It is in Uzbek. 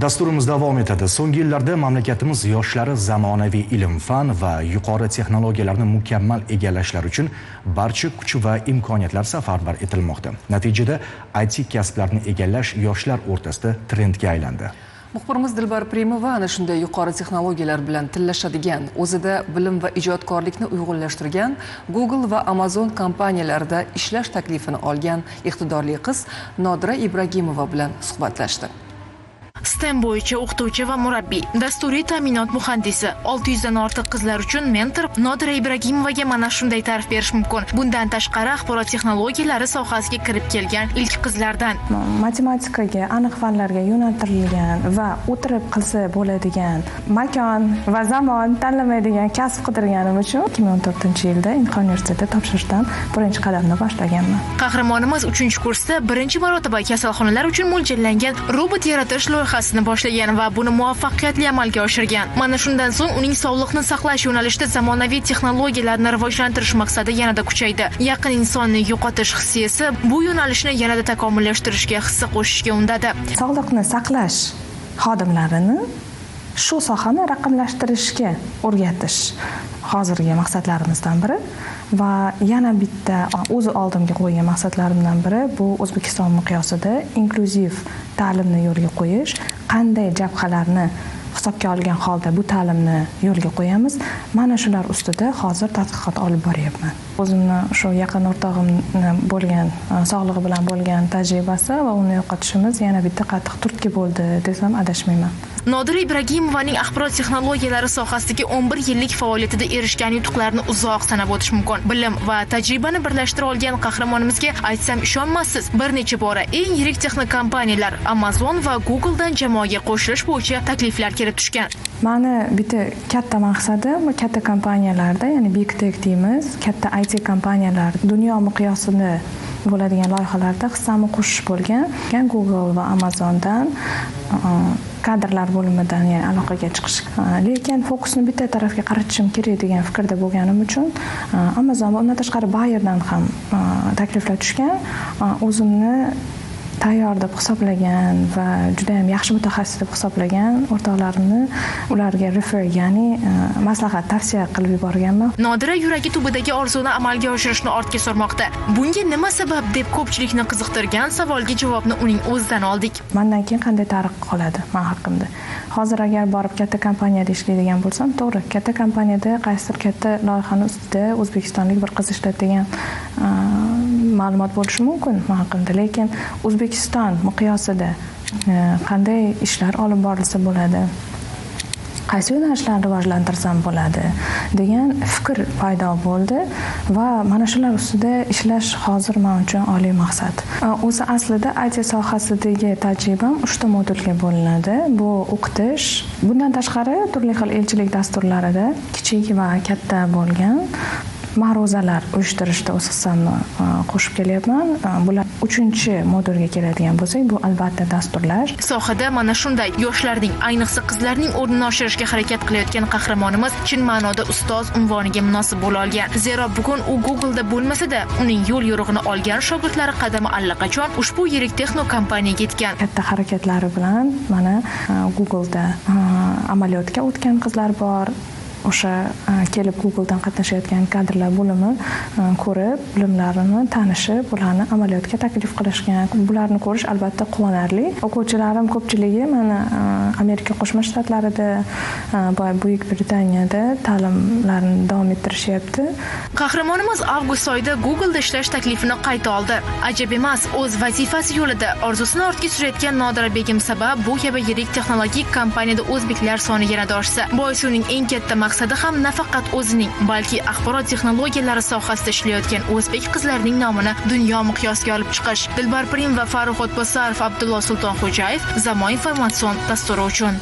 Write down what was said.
Dasturimiz davom etadi. So'nggi yillarda mamlakatimiz yoshlari zamonaviy ilm, fan va yuqori texnologiyalarni mukammal egallashlari uchun barcha kuch va imkoniyatlar safarbar etilmoqda. Natijada IT kasblarni egallash yoshlar o'rtasida trendga aylandi. Muxbirimiz Dilbar Primova ana shunday yuqori texnologiyalar bilan tillashadigan, o'zida bilim va ijodkorlikni uyg'unlashtirgan Google va Amazon kompaniyalarida ishlash taklifini olgan iqtidorli qiz Nodira Ibragimova bilan suhbatlashdi. STEM bo'yicha o'qituvchi va murabbiy, dasturiy ta'minot muhandisi, 600 dan ortiq qizlar uchun mentor Nodira Ibragimovaga mana shunday ta'rif berish mumkin. Bundan tashqari axborot texnologiyalari sohasiga kirib kelgan ilk qizlardan. Matematikaga, aniq fanlarga yo'naltirilgan va o'tirib qilsa bo'ladigan makon va zamon tanlamaydigan kasb qidirganim uchun 2014-yilda Inha universitetida topshirishdan birinchi qadamni boshlaganman. Qahramonimiz 3-kursda birinchi marotaba kasalxonalar uchun mo'ljallangan robot yaratish loyihasini boshlagan va buni muvaffaqiyatli amalga oshirgan. Mana shundan so'ng uning sog'liqni saqlash yo'nalishida zamonaviy texnologiyalarni rivojlantirish maqsadi yanada kuchaydi. Yaqin insonni yo'qotish hissiyasi bu yo'nalishni yanada takomillashtirishga hissa qo'shishga undadi. Sog'liqni saqlash xodimlarini shu sohani raqamlashtirishga o'rgatish hozirgi maqsadlarimizdan biri va yana bitta o'zi oldimga qo'ygan maqsadlarimdan biri bu O'zbekiston miqyosida inklyuziv ta'limni yo'lga qo'yish. Qanday jabhalarni hisobga olgan holda bu ta'limni yo'lga qo'yamiz? Mana shular ustida hozir tadqiqot olib boryapman. O'zimni shu yaqin o'rtog'imni bo'lgan sog'lig'i bilan bo'lgan tajribasi va uni yo'qotishimiz yana bitta qattiq turtki bo'ldi desam adashmayman. Nodira Ibragimovaning axborot texnologiyalari sohasidagi 11 yillik faoliyatida erishgan yutuqlarni uzoq sanab o'tish mumkin. Bilim va tajribani birlashtirib olgan qahramonimizga aytsam ishonmassiz, bir necha bora eng yirik texnokompaniyalar Amazon va Google'dan jamoaga qo'shilish bo'yicha takliflar kelib tushgan. Mani bitta katta maqsadim va katta kompaniyalarda, ya'ni Big Tech deymiz, katta IT kompaniyalar dunyo miqyosida bo'ladigan loyihalarda hissamni qo'shish bo'lgan. Google va Amazondan kadrlar bo'limidan ya'ni aloqaga chiqish. Lekin fokusni bitta tarafga qaratishim kerak degan fikrda bo'lganim uchun Amazon va undan tashqari Bayerdan ham takliflar tushgan. O'zimni tayyor deb hisoblagan va juda ham yaxshi mutaxassis deb hisoblagan o'rtoqlarimni ularga refer, ya'ni maslahat, tavsiya qilib yuborganman. Nodira yuragi tubidagi orzuni amalga oshirishni ortga surmoqda. Bunga nima sabab deb ko'pchilikni qiziqtirgan savolga javobni uning o'zidan oldik. Mendan keyin qanday tarix qoladi men haqimda? Hozir agar borib katta kompaniyada ishlaydigan bo'lsam, to'g'ri, katta kompaniyada qaysidir katta loyihani ustida o'zbekistonlik bir qiz ishlatadigan ma'lumot bo'lishi mumkin men haqimda, lekin O'zbekiston miqyosida qanday ishlar olib borilsa bo'ladi, qaysi yo'nalishlarni rivojlantirsam bo'ladi degan fikr paydo bo'ldi va mana shular ustida ishlash hozir men uchun oliy maqsad. O'zi aslida IT sohasidagi tajribam 3 ta modulga bo'linadi. Bu o'qitish, bundan tashqari turli xil elchilik dasturlarida kichik va katta bo'lgan ma'ruzalar uyushtirishda o'z hissamni qo'shib kelyapman. Bular 3-modulga keladigan bo'lsak, bu albatta dasturlar. Sohada mana shunday yoshlarning, ayniqsa qizlarning o'rnini oshirishga harakat qilayotgan qahramonimiz chin ma'noda ustoz unvoniga munosib bo'la olgan. Zero bugun u Google'da bo'lmasa-da, uning yo'l yo'rig'ini olgan shogirdlari qadami allaqachon ushbu yirik texnokompaniyaga yetgan. Katta harakatlari bilan mana Google'da amaliyotga o'tgan qizlar bor. O'sha kelib Google'dan qatnashayotgan kadrlar bo'limi ko'rib, bilimlarini tanishib, ularni amaliyotga taklif qilishgan. Bularni ko'rish albatta quvonarli. O'quvchilarim ko'pchiligi mana Amerika Qo'shma Shtatlarida, Buyuk Britaniyada ta'limlarini davom ettirishyapti. Qahramonimiz avgust oyida Google'da ishlash taklifini qayta oldi. Ajab emas, o'z vazifasi yo'lida orzusini ortga surayotgan Nodira Begim sabab bu kabi yirik texnologik kompaniyada o'zbeklar soni yanada oshsa, bois uning eng katta maqsadi ham nafaqat o'zining, balki axborot texnologiyalari sohasida ishlayotgan o'zbek qizlarining nomini dunyo miqyosiga olib chiqish. Dilbar Prim va Farruh O'tbosarov, Abdulloh Sultonxo'jayev, Zamon informatsion dasturi uchun.